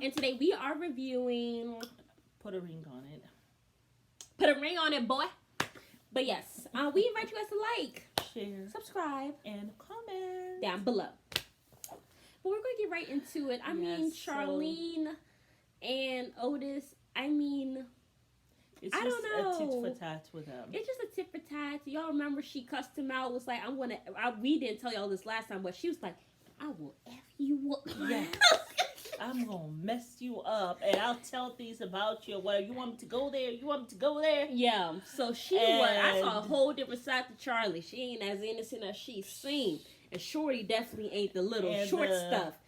And today we are reviewing. Put a ring on it. Put a ring on it, boy. But yes, we invite you guys to like, share, subscribe, and comment down below. But we're going to get right into it. I mean, Charlene and Otis. I mean, it's I just don't know. a tit for tat with them. It's just a tit for tat. Y'all remember she cussed him out? Was like, we didn't tell y'all this last time, but she was like, I will F you up. Yeah. I'm gonna mess you up, and I'll tell things about you. Well, you want me to go there? You want me to go there? Yeah. So I saw a whole different side to Charlie. She ain't as innocent as she seemed, and Shorty definitely ain't the little short stuff.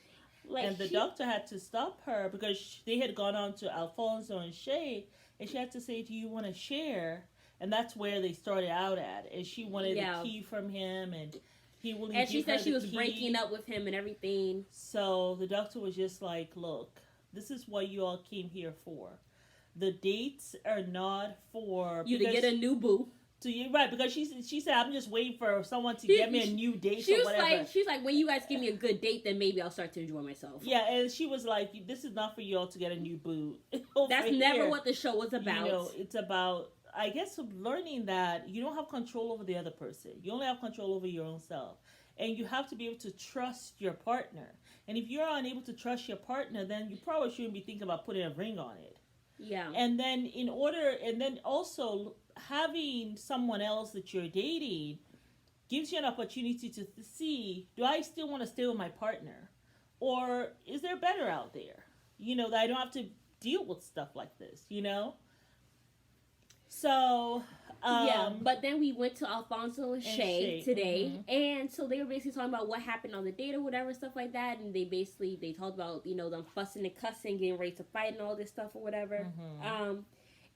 Like, and the doctor had to stop her because they had gone on to Alfonso and Shay, and she had to say, "Do you want to share?" And that's where they started out at. And she wanted the key from him, and he wouldn't. And she said she was breaking up with him and everything. So the doctor was just like, "Look, this is what you all came here for. The dates are not for you to get a new boo." So you right, because she said, "I'm just waiting for someone to get me a new date." She or was whatever. she's like, when you guys give me a good date, then maybe I'll start to enjoy myself. Yeah, and she was like, "This is not for y'all to get a new boo." That's never what the show was about. You know, it's about, I guess, learning that you don't have control over the other person. You only have control over your own self, and you have to be able to trust your partner. And if you're unable to trust your partner, then you probably shouldn't be thinking about putting a ring on it. Yeah. And then also having someone else that you're dating gives you an opportunity to see, do I still want to stay with my partner? Or is there better out there? You know, that I don't have to deal with stuff like this, you know? So, yeah, but then we went to Alfonso and Shay today, and so they were basically talking about what happened on the date or whatever, stuff like that, and they talked about, you know, them fussing and cussing, getting ready to fight and all this stuff or whatever.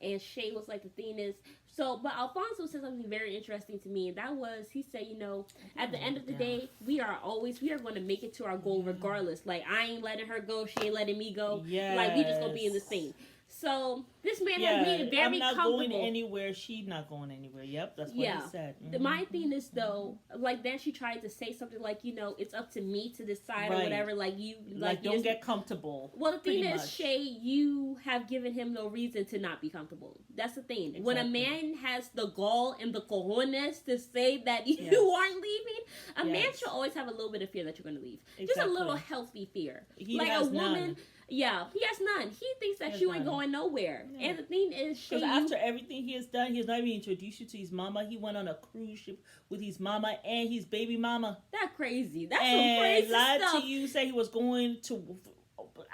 And Shay was like, the thing is, but Alfonso said something very interesting to me, and that was, he said, you know, at the end of the day, we are going to make it to our goal regardless. Like, I ain't letting her go, she ain't letting me go. Yes. Like, we just gonna be in the same. So this man has made it very comfortable. I'm not going anywhere. She's not going anywhere. Yep, that's what he said. My thing is though, like then she tried to say something like, you know, it's up to me to decide or whatever. Like you, like don't get comfortable. Well, the thing is, Shay, you have given him no reason to not be comfortable. That's the thing. Exactly. When a man has the gall and the cojones to say that you aren't leaving, a man should always have a little bit of fear that you're going to leave. Exactly. Just a little healthy fear. He like has a woman. None. Yeah, he has none. He thinks that you ain't going nowhere. Yeah. And the thing is, because after everything he has done, he has not even introduced you to his mama. He went on a cruise ship with his mama and his baby mama. That's crazy. That's some crazy stuff. Lied to you, say he was going to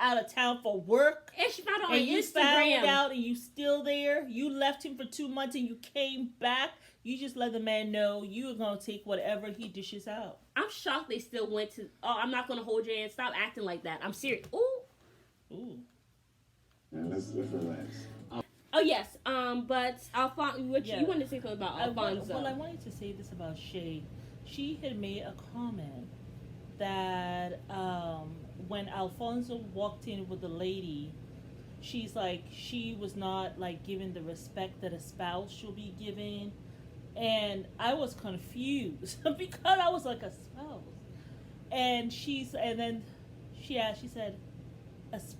out of town for work. And she found out on Instagram. You found out and you still there. You left him for 2 months and you came back. You just let the man know you are going to take whatever he dishes out. I'm shocked they still went to, I'm not going to hold your hand. Stop acting like that. I'm serious. Ooh. Now let's relax. Oh yes, but Alfonso, you wanted to say something about Alfonso? I wanted to say this about Shay. She had made a comment that when Alfonso walked in with the lady, she's like, she was not like given the respect that a spouse should be given, and I was confused because I was like, a spouse, and then she said.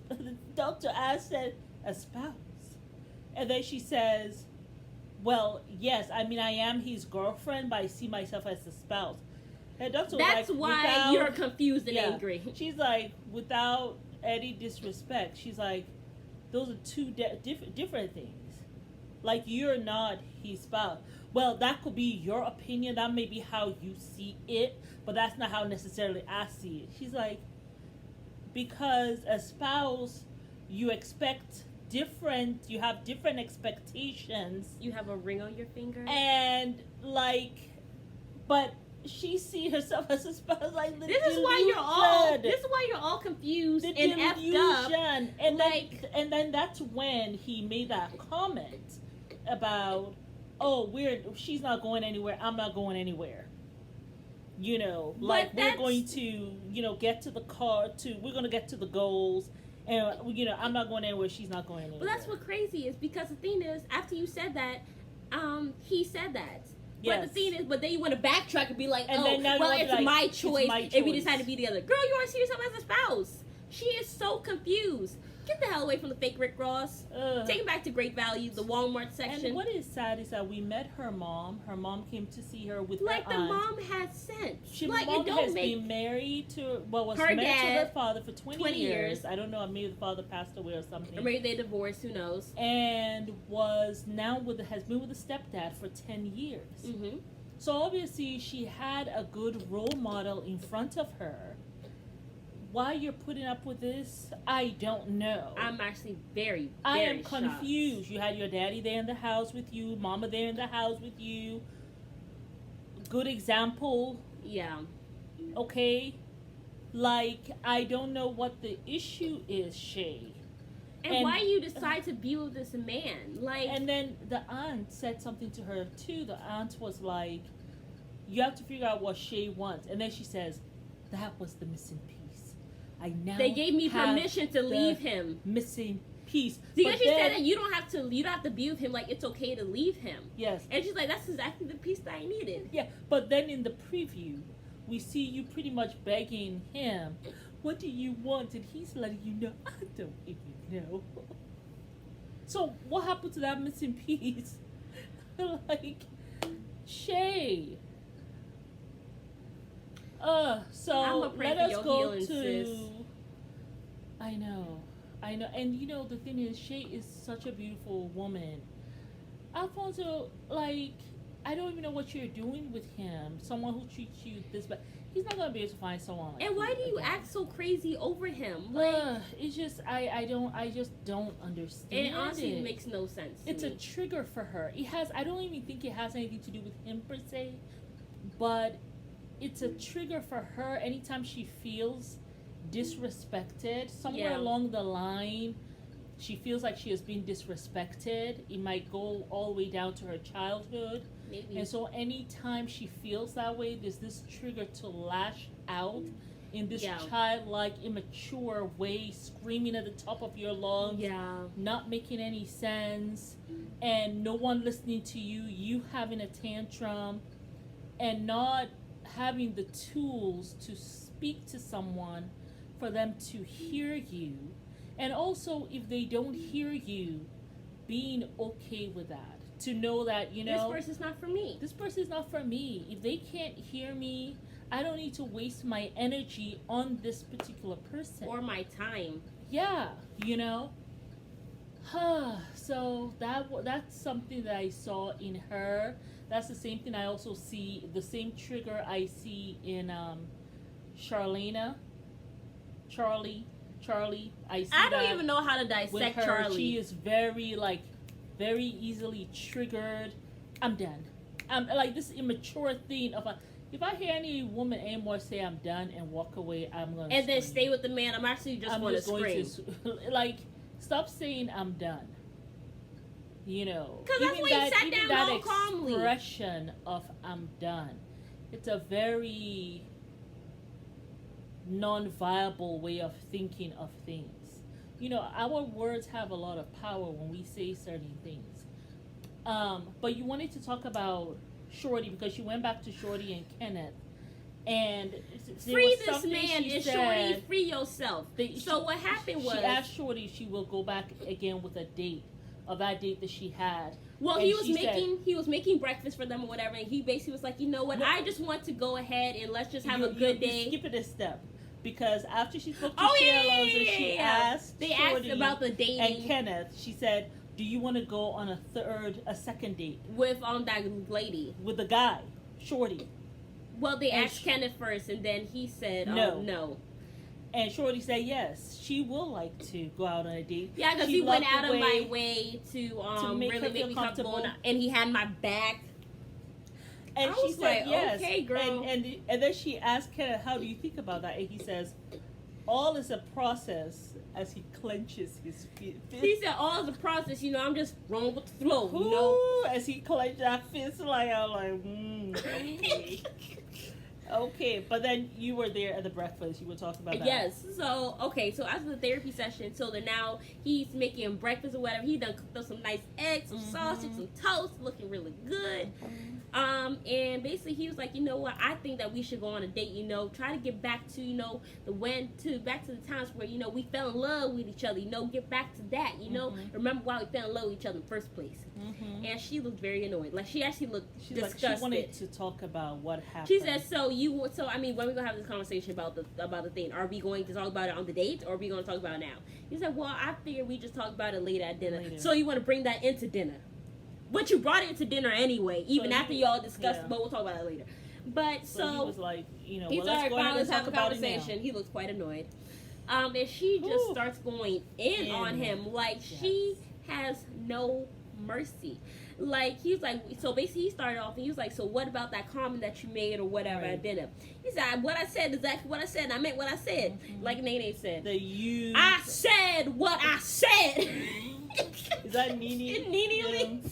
The doctor asked, said, a spouse. And then she says, well, yes, I mean, I am his girlfriend, but I see myself as a spouse. And doctor That's like, why you're confused and angry. She's like, without any disrespect, she's like, those are two different things. Like, you're not his spouse. Well, that could be your opinion. That may be how you see it, but that's not how necessarily I see it. She's like, because a spouse, you expect different, you have different expectations. You have a ring on your finger. And like, but she see herself as a spouse, like this is why you're all confused and effed up. And then that's when he made that comment about, she's not going anywhere, I'm not going anywhere. You know, like we're going to, you know, get to the we're going to get to the goals. And, you know, I'm not going anywhere, she's not going anywhere. But that's what crazy is, because the thing is, after you said that, he said that. Yes. But the thing is, then you want to backtrack and be like, it's my choice if you decide to be the other. Girl, you want to see yourself as a spouse. She is so confused. Get the hell away from the fake Rick Ross. Take him back to Great Value, the Walmart section. And what is sad is that we met her mom. Her mom came to see her with like her aunt. The mom has sense. She like mom it don't has make been married to was her married dad, to her father for 20 years. I don't know. Maybe the father passed away or something. Or maybe they divorced. Who knows? And has been with the stepdad for 10 years. Mm-hmm. So obviously she had a good role model in front of her. Why you're putting up with this, I don't know. I'm actually very I am shocked. confused. You had your daddy there in the house with you, mama there in the house with you. Good example. Yeah. Okay? Like, I don't know what the issue is, Shay. And why you decide to be with this man. Like. And then the aunt said something to her, too. The aunt was like, you have to figure out what Shay wants. And then she says, that was the missing piece. They gave me permission to leave him. Missing piece. Because she said that you don't have to be with him. Like, it's okay to leave him. Yes. And she's like, that's exactly the piece that I needed. Yeah, but then in the preview, we see you pretty much begging him, what do you want? And he's letting you know, I don't even know. So what happened to that missing piece? Like, Shay. So let us go to. Sis. I know, and you know the thing is, Shay is such a beautiful woman. Alfonso, like, I don't even know what you're doing with him. Someone who treats you this bad, he's not gonna be able to find someone like. And why do you act so crazy over him? Like, it's just I just don't understand. It honestly makes no sense. It's a trigger for her. I don't even think it has anything to do with him per se, but. It's a trigger for her anytime she feels disrespected. Somewhere along the line, she feels like she has been disrespected. It might go all the way down to her childhood. Maybe. And so anytime she feels that way, there's this trigger to lash out in this childlike, immature way, screaming at the top of your lungs, not making any sense, and no one listening to you, you having a tantrum, and not having the tools to speak to someone for them to hear you. And also, if they don't hear you, being okay with that. To know that, you know, this person's not for me. This person is not for me. If they can't hear me, I don't need to waste my energy on this particular person. Or my time. Yeah, you know. So that's something that I saw in her. That's the same thing I also see, the same trigger I see in Charlie. I see I don't even know how to dissect her. Charlie. She is very easily triggered. I'm done. I'm like this immature thing of if I hear any woman anymore say I'm done and walk away, I'm gonna and then stay with the man. I'm actually just going to scream. Like, stop saying I'm done. You know, because that's why you sat down all calmly. Expression of I'm done. It's a very non-viable way of thinking of things. You know, our words have a lot of power when we say certain things. But you wanted to talk about Shorty because you went back to Shorty and Kenneth. And free this man, and Shorty, free yourself. So what happened was, she asked Shorty if she will go back again with a date. Of that date that she had. Well, and he was making breakfast for them or whatever, and he basically was like, you know what, I just want to go ahead and let's just have a good day. Skip it a step. Because after she spoke to Shay Alonso, she asked Shorty about the dating. And Kenneth, she said, do you want to go on a second date? With that lady. With the guy, Shorty. Well, they asked Kenneth first, and then he said, no. And Shorty said yes, she will like to go out on a date. Yeah, because he went out of my way to really make me comfortable, and he had my back. And she said like, yes. Okay, girl. And then she asked Kenneth, how do you think about that? And he says, all is a process, as he clenches his fist. He said, all is a process, you know, I'm just rolling with the flow, you know? As he clenched that fist, like, I'm like, okay. Okay, but then you were there at the breakfast. You were talking about that. Yes. So, so after the therapy session, so then now he's making breakfast or whatever. He done cooked up some nice eggs, some sausage, some toast, looking really good. And basically he was like, you know what, I think that we should go on a date, try to get back to, back to the times where, we fell in love with each other, get back to that, remember why we fell in love with each other in the first place. And she looked very annoyed. Like, she actually looked disgusted. Like, she wanted to talk about what happened. She said, when we going to have this conversation about the thing, are we going to talk about it on the date, or are we going to talk about it now? He said, well, I figured we just talk about it later at dinner. So you want to bring that into dinner. But you brought it to dinner anyway, even after y'all discussed, but we'll talk about it later. But so he was like, he started finally having a conversation. He looks quite annoyed. And she just starts going in on him. Like, she has no mercy. Like, he's like, so basically he started off and he was like, so what about that comment that you made or whatever at dinner? He said, what I said, exactly what I said. I meant what I said. Like Nene said. I said what I said. Is that Nene? Nene.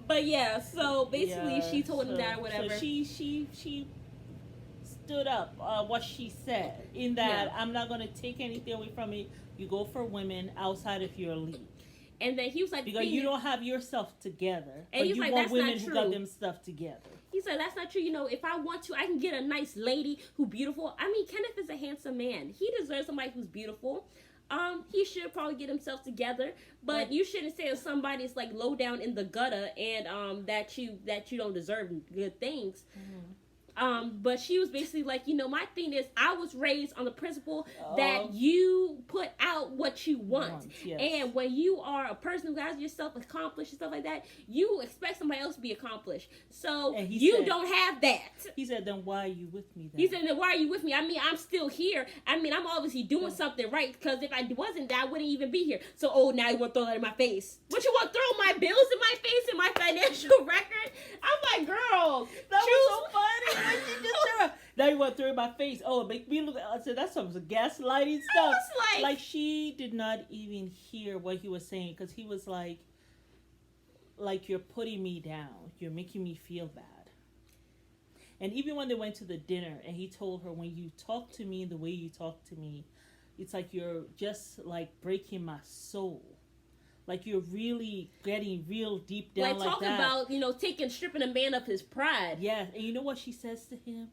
But yeah, so basically she told him that or whatever. So she stood up what she said in that I'm not going to take anything away from it. You go for women outside of your league. And then he was like, because you don't have yourself together, and but he's you like, want that's women not who true. got them stuff together. He said, that's not true. If I want to, I can get a nice lady who's beautiful. I mean, Kenneth is a handsome man. He deserves somebody who's beautiful. He should probably get himself together, but you shouldn't say if somebody's like low down in the gutter and that you don't deserve good things. But she was basically like, my thing is, I was raised on the principle that you put out what you want. Yes. And when you are a person who has yourself accomplished and stuff like that, you expect somebody else to be accomplished. So you don't have that. He said, then why are you with me then? He said, then why are you with me? I mean, I'm still here. I mean, I'm obviously doing something right, because if I wasn't, I wouldn't even be here. So, now you want to throw that in my face? What, you want to throw my bills in my face and my financial record? I'm like, girl, that was so funny. Now you want to throw in my face. Make me look. I said, that's some gaslighting stuff. I was like she did not even hear what he was saying, because he was like, you're putting me down. You're making me feel bad. And even when they went to the dinner and he told her, when you talk to me the way you talk to me, it's like you're just like breaking my soul. Like, you're really getting real deep down like that. Talking about, stripping a man of his pride. Yeah, and you know what she says to him?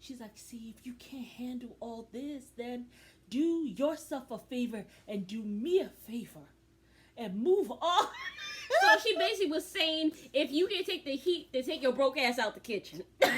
She's like, see, if you can't handle all this, then do yourself a favor and do me a favor and move on. So she basically was saying, if you can take the heat, then take your broke ass out the kitchen. That's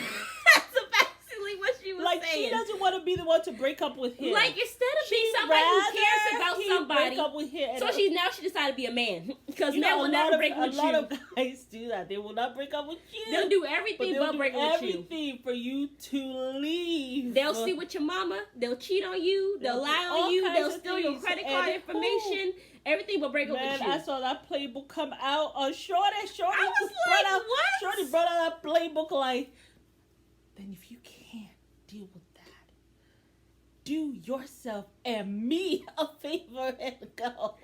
basically what she was saying. She doesn't want to be the one to break up with him. Like, instead of being somebody who cares about somebody, break up with him. So she decided to be a man, because men will never break with you. A lot of guys do that. They will not break up with you. They'll do everything but break up with you. Everything for you to leave. They'll sleep with your mama. They'll cheat on you. They'll lie on you. They'll steal your credit card information. Everything but break up with you. I saw that playbook come out on Shorty. I was like, what? Shorty brought out that playbook like, then if you can't deal with that, do yourself and me a favor and go.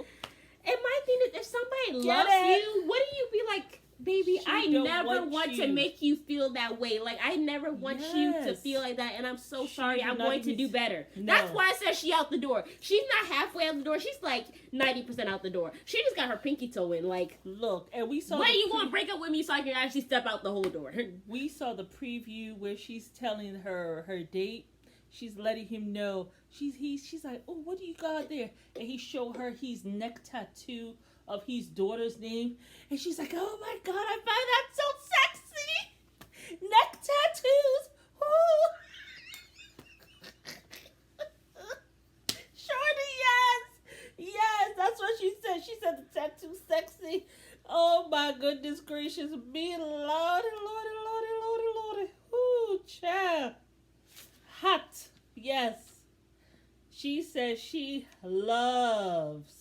And my thing is, if somebody loves you, wouldn't you be like, baby, I never want to make you feel that way. Like, I never want you to feel like that, and I'm so sorry. I'm going to do better. No. That's why I said she out the door. She's not halfway out the door. She's like 90% out the door. She just got her pinky toe in. Like, look, and we saw. When you going to break up with me so I can actually step out the whole door? We saw the preview where she's telling her date. She's letting him know. She's like, oh, what do you got there? And he showed her his neck tattoo of his daughter's name, and she's like, oh my god, I find that so sexy. Neck tattoos. Shorty, yes, that's what she said. She said the tattoo sexy. Oh my goodness gracious me, Lordy. Ooh, child. Hot. Yes. She says she loves.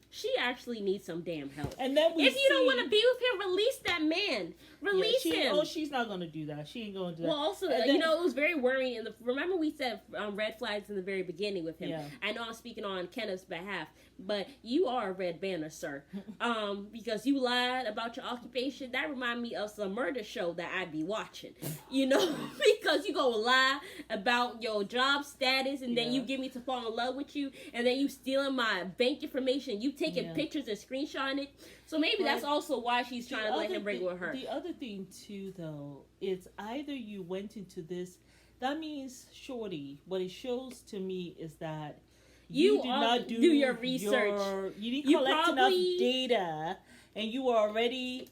She actually needs some damn help. And then if you don't want to be with him, release that man. Release him. Oh, she's not going to do that. She ain't going to do that. Well, also, it was very worrying. Remember we said red flags in the very beginning with him. Yeah. I know I'm speaking on Kenneth's behalf, but you are a red banner, sir. Because you lied about your occupation. That reminded me of some murder show that I'd be watching. Because you go lie about your job status, and then you get me to fall in love with you, and then you stealing my bank information. You taking pictures and screenshotting it. So maybe that's also why she's trying to let him break with her. The other thing too, though. It's either you went into this. That means, shorty. What it shows to me is that you did not do your research. You didn't collect enough data, and you were already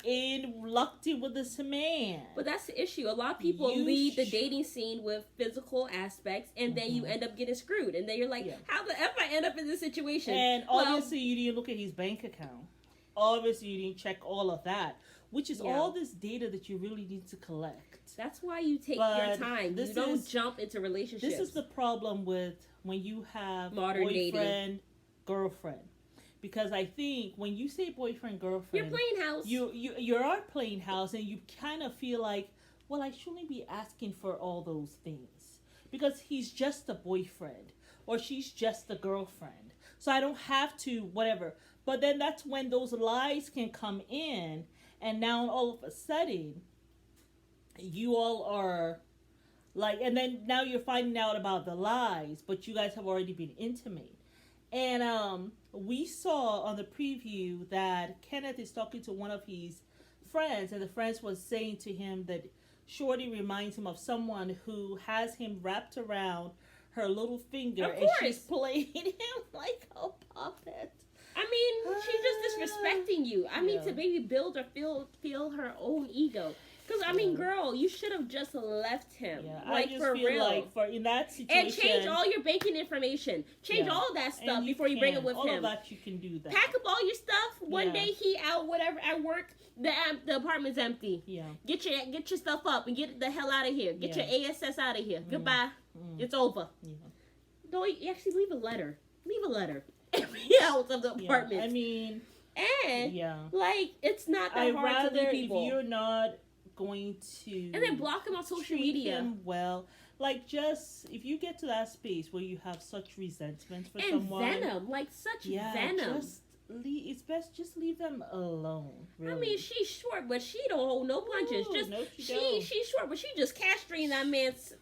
locked in with this man. But that's the issue. A lot of people leave the dating scene with physical aspects, and then you end up getting screwed. And then you're like, how the F I end up in this situation? And obviously, you didn't look at his bank account. Obviously, you didn't check all of that, which is all this data that you really need to collect. That's why you take your time. You don't jump into relationships. This is the problem with when you have modern boyfriend, dating. girlfriend. Because I think when you say boyfriend, girlfriend, you're playing house. You are playing house, and you kind of feel like, well, I shouldn't be asking for all those things because he's just a boyfriend or she's just a girlfriend, so I don't have to whatever. But then that's when those lies can come in, and now all of a sudden, you all are like, and then now you're finding out about the lies, but you guys have already been intimate. And we saw on the preview that Kenneth is talking to one of his friends, and the friends was saying to him that Shorty reminds him of someone who has him wrapped around her little finger, and she's playing him like a puppet. I mean, she's just disrespecting you. I mean, to maybe build or feel her own ego. Because, I mean, girl, you should have just left him. Yeah, like, I just for feel real. like in that situation. And change all your banking information. Change all that stuff before you bring it with all him. All of that, you can do that. Pack up all your stuff. One day he out, whatever, at work. The apartment's empty. Yeah. Get your stuff up and get the hell out of here. Get your ASS out of here. Goodbye. It's over. Yeah. No, you actually leave a letter. Leave a letter. Out of the apartment. I mean, and like, it's not that hard to leave people. If you're not going to, and then block them on social media. Him well, like, just if you get to that space where you have such resentment for someone, venom, like such venom. It's best just leave them alone. Really. I mean, she's short, but she don't hold no punches. She's short, but she just castrating that man's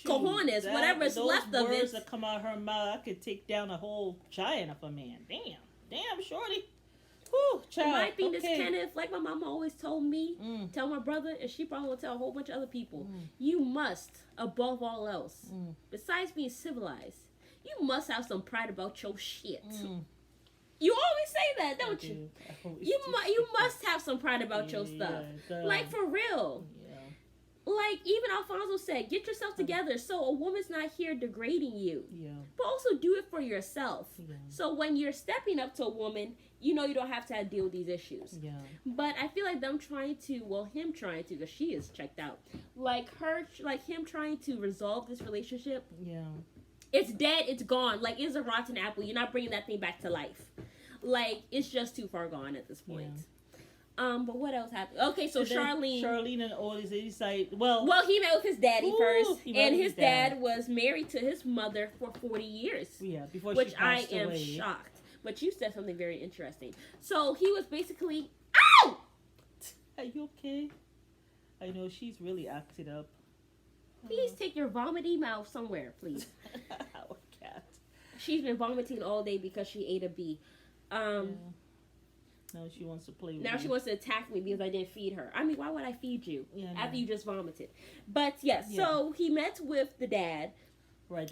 cojones, whatever's left of it. Those words that come out of her mouth, I could take down a whole giant of a man. Damn, shorty. Whew, child. My thing is, Kenneth, like my mama always told me, tell my brother, and she probably will tell a whole bunch of other people, you must, above all else, besides being civilized, you must have some pride about your shit. You always say that, don't you? You must have some pride about your stuff. Like, for real. Like, even Alfonso said, get yourself together so a woman's not here degrading you. Yeah. But also do it for yourself. Yeah. So when you're stepping up to a woman, you know you don't have to deal with these issues. Yeah. But I feel like him trying to, because she is checked out. Him trying to resolve this relationship. Yeah. It's dead, it's gone. Like, it's a rotten apple. You're not bringing that thing back to life. Like, it's just too far gone at this point. Yeah. But what else happened? Okay, so Charlene and Otis, they decided, well, he met with his daddy first, and his dad was married to his mother for 40 years. Yeah, before she passed away. Which I am shocked. But you said something very interesting. So he was basically, ow! Are you okay? I know she's really acted up. Please take your vomiting mouth somewhere, please. Our cat. She's been vomiting all day because she ate a bee. Now she wants to play with Now me. She wants to attack me because I didn't feed her. I mean, why would I feed you after you just vomited? But, so he met with the dad. Right.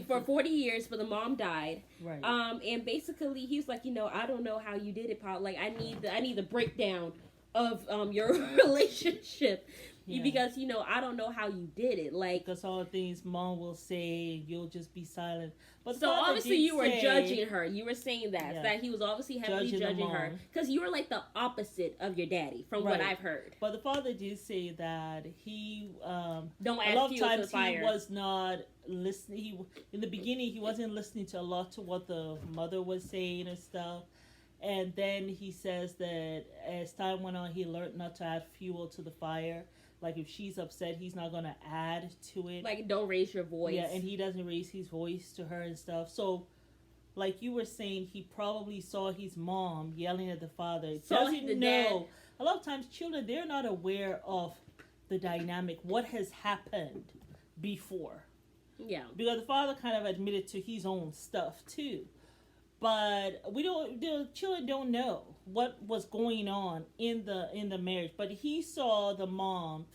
For 40 years, but the mom died. Right. And basically, he was like, I don't know how you did it, Paul. Like, I need the breakdown of your relationship. Yeah. Because, I don't know how you did it. Like, because all the things mom will say, you'll just be silent. But so obviously you were judging her. You were saying that he was obviously heavily judging her. Because you were like the opposite of your daddy, from what I've heard. But the father did say that he, don't a lot of times he was not listening. In the beginning, he wasn't listening to a lot to what the mother was saying and stuff. And then he says that as time went on, he learned not to add fuel to the fire. Like, if she's upset, he's not going to add to it. Like, don't raise your voice. Yeah, and he doesn't raise his voice to her and stuff. So, like you were saying, he probably saw his mom yelling at the father. Doesn't know. A lot of times, children, they're not aware of the dynamic, what has happened before. Yeah. Because the father kind of admitted to his own stuff, too. but the children don't know what was going on in the marriage. But he saw the mom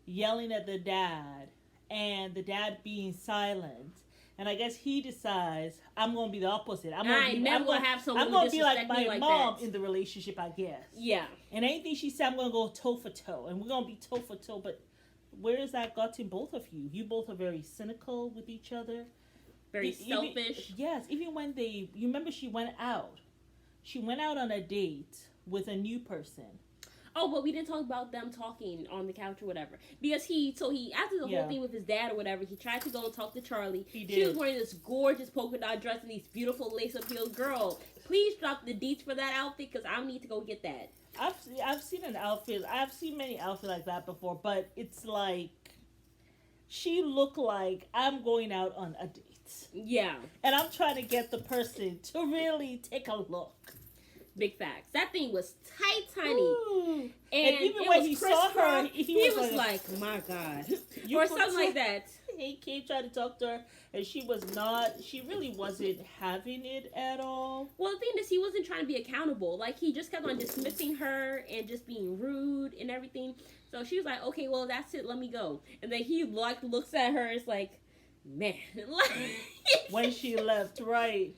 yelling at the dad and the dad being silent. And I guess he decides, I'm going to be the opposite. I'm going to be like my mom in the relationship, I guess. Yeah. And anything she said, I'm going to go toe for toe. And we're going to be toe for toe. But where has that got to both of you? You both are very cynical with each other. Very selfish. Yes. Even when you remember she went out. She went out on a date with a new person. Oh, but we didn't talk about them talking on the couch or whatever. Because after the whole thing with his dad or whatever, he tried to go and talk to Charlie. He did. She was wearing this gorgeous polka dot dress and these beautiful lace-up heels. Girl, please drop the deets for that outfit because I need to go get that. I've seen an outfit. I've seen many outfits like that before, but it's like she looked like I'm going out on a date. Yeah. And I'm trying to get the person to really take a look. Big facts. That thing was tight, honey. Ooh. And even when he saw her, he was like, my God. Or something like that. He came trying to talk to her, and she really wasn't having it at all. Well, the thing is, he wasn't trying to be accountable. Like, he just kept on dismissing her and just being rude and everything. So she was like, okay, well, that's it. Let me go. And then he, looks at her. It's like, man. When she left, right.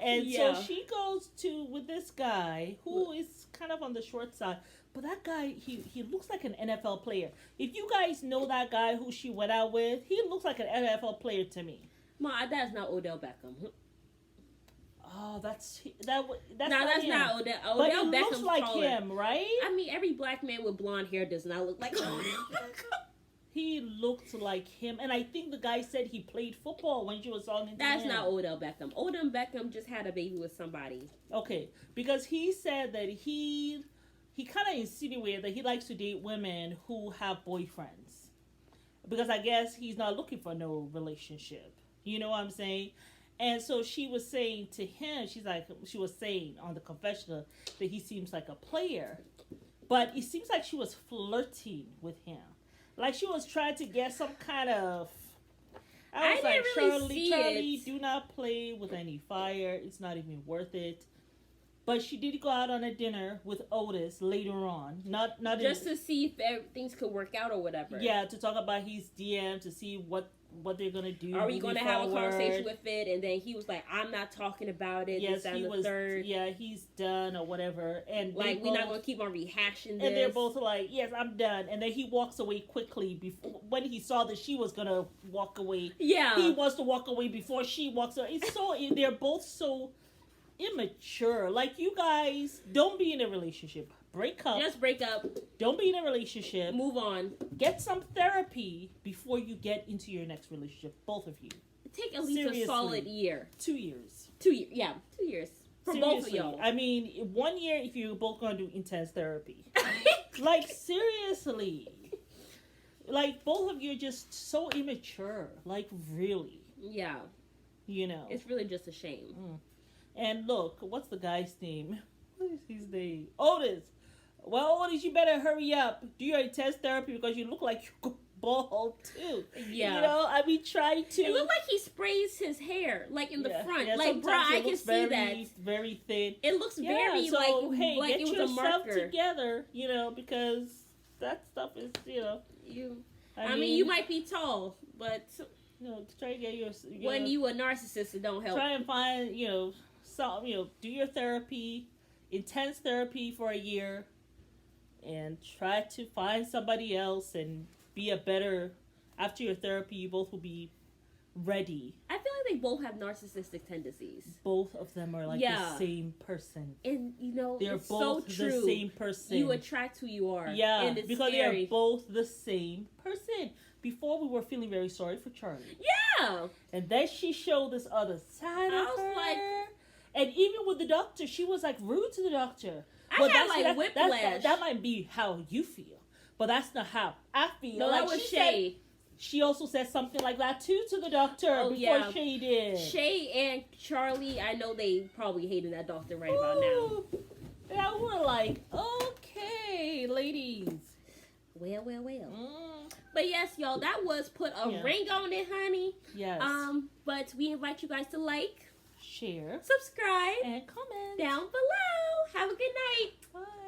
And so she goes with this guy who is kind of on the short side. But that guy, he looks like an NFL player. If you guys know that guy who she went out with, he looks like an NFL player to me. Ma, that's not Odell Beckham. Oh, that's not Odell. But Odell he Beckham's looks like taller. him, right? I mean, every black man with blonde hair does not look like Odell Beckham. He looked like him, and I think the guy said he played football when she was talking to him. That's not Odell Beckham. Odell Beckham just had a baby with somebody. Okay, because he said that he kind of insinuated that he likes to date women who have boyfriends. Because I guess he's not looking for no relationship. You know what I'm saying? And so she was saying to him, she was saying on the confessional that he seems like a player. But it seems like she was flirting with him. Like she was trying to get some kind of... I was like, Charlie, do not play with any fire. It's not even worth it. But she did go out on a dinner with Otis later on. Not just to see if things could work out or whatever. Yeah, to talk about his DM, to see what they're going to do. Are we going to have a conversation with it? And then he was like, I'm not talking about it. Yes, third. Yeah, he's done or whatever. And like, we're not going to keep on rehashing this. And they're both like, yes, I'm done. And then he walks away quickly when he saw that she was going to walk away. Yeah. He wants to walk away before she walks away. They're both so immature. Like, you guys, don't be in a relationship. Break up. Just break up. Don't be in a relationship. Move on. Get some therapy before you get into your next relationship. Both of you. Take at least a solid year. 2 years. 2 years. Yeah, 2 years. For both of y'all. I mean, 1 year if you're both going to do intense therapy. Like, seriously. Like, both of you are just so immature. Like, really. Yeah. You know. It's really just a shame. And look, what's the guy's name? What is his name? Otis. Well, Otis, you better hurry up. Do your intense therapy because you look like you're bald too. Yeah. You know, I mean, try to. It looked like he sprays his hair, like in the front. Yeah, like, bro, I can see that. Very thin. It looks very so, like get it was yourself a marker. Together, you know, because that stuff is, you know. I mean, you might be tall, but try to get your. When you a narcissist, it don't help. Try and find, do your therapy, intense therapy for a year, and try to find somebody else and be after your therapy, you both will be ready. I feel like they both have narcissistic tendencies. Both of them are like the same person. And, they're it's both so true. the same person. You attract who you are. Yeah, and it's because scary. they are both the same person. Before, we were feeling very sorry for Charlie. Yeah! And then she showed this other side of her. I was like... And even with the doctor, she was like rude to the doctor. I had whiplash. That might be how you feel, but that's not how I feel. No, that was Shay. She also said something like that too to the doctor before Shay did. Shay and Charlie, I know they probably hated that doctor right about now. And we're like, okay, ladies. Well. But yes, y'all, that was put a ring on it, honey. Yes. But we invite you guys to like, share, subscribe, and comment down below. Have a good night. Bye.